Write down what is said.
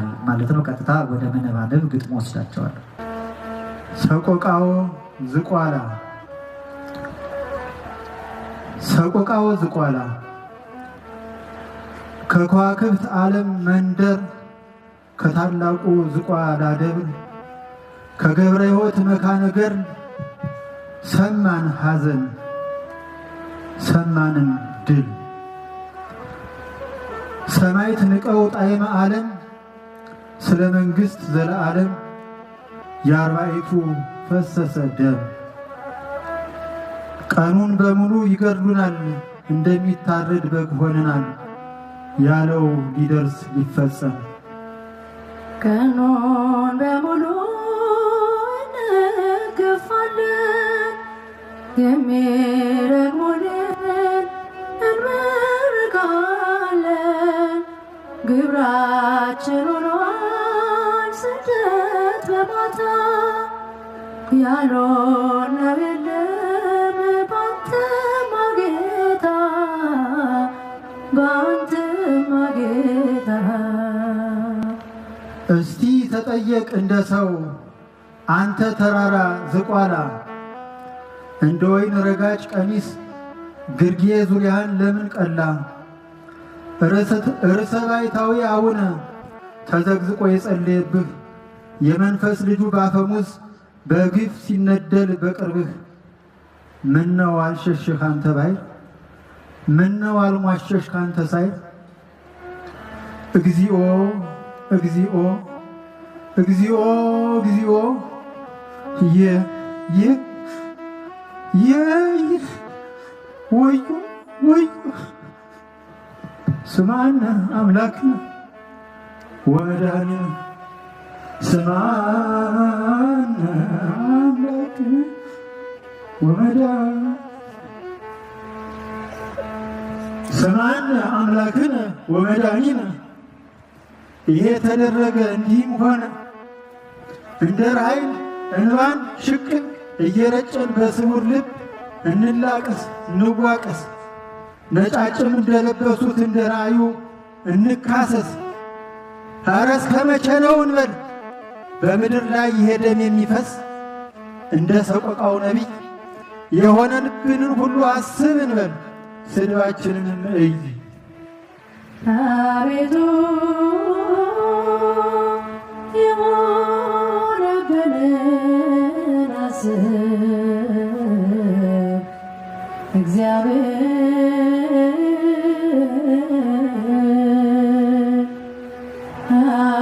ይሆናል ማለት ነው። ቀጥታ ወደ መነባነብ ግጥሞ ወስዳቸዋል። ሰቆቃወ ዝቋላ ሰቆቃወ ዝቋላ ከከዋክብት ዓለም መንደር ከታላቁ ዝቋላ ደብር ከገብረ ሕይወት መካነ ገር ሰማን ሐዘን ሰማንን ድል ሰማይት ንቀው ጣዕመ ዓለም ስለ መንግሥት ዘለዓለም የአርባዕቱ ፈሰሰ ደም ቀኑን በሙሉ ይገድሉናል እንደሚታረድ በግ ሆነናል ያለው ሊደርስ ሊፈጸም ቀኑን በሙሉ እንገፋለን የሚረግሙንን እንመርቃለን ግብራችን ሆኗል ስደት በማታ ያልሆነው የለም ባንተማ ጌታ ባንተማ ጌታ እስቲ ተጠየቅ እንደ ሰው አንተ ተራራ ዝቋላ እንደ ወይን ረጋጭ ቀሚስ ግርጌ ዙሪያህን ለምን ቀላ ርዕሰ ባይታዊ አቡነ ተዘግዝቆ የጸለየብህ የመንፈስ ልጁ ባፈሙዝ በግፍ ሲነደል በቅርብህ ምነው አልሸሽህ አንተ ባይ ምነው አልሟሸሽ ካንተ ሳይ እግዚኦ እግዚኦ እግዚኦ እግዚኦ ወዮ ወዮ ስማነ አምላክነ ወመድኃኒነ ስማነ አምላክነ ወመድኃኒነ ስማነ አምላክነ ወመድኃኒነ ይሄ ተደረገ እንዲህም ሆነ እንደ ራእይ እንባን ሽቅብ እየረጨን በስውር ልብ እንላቀስ እንዋቀስ ነጫጭም እንደለበሱት እንደ ራእዩ እንካሰስ ኧረ እስከ መቼ ነው እንበል በምድር ላይ ይሄ ደም የሚፈስ እንደ ሰቆቃው ነቢይ የሆነንብንን ሁሉ አስብ እንበል ስድባችንን እይ አቤቱ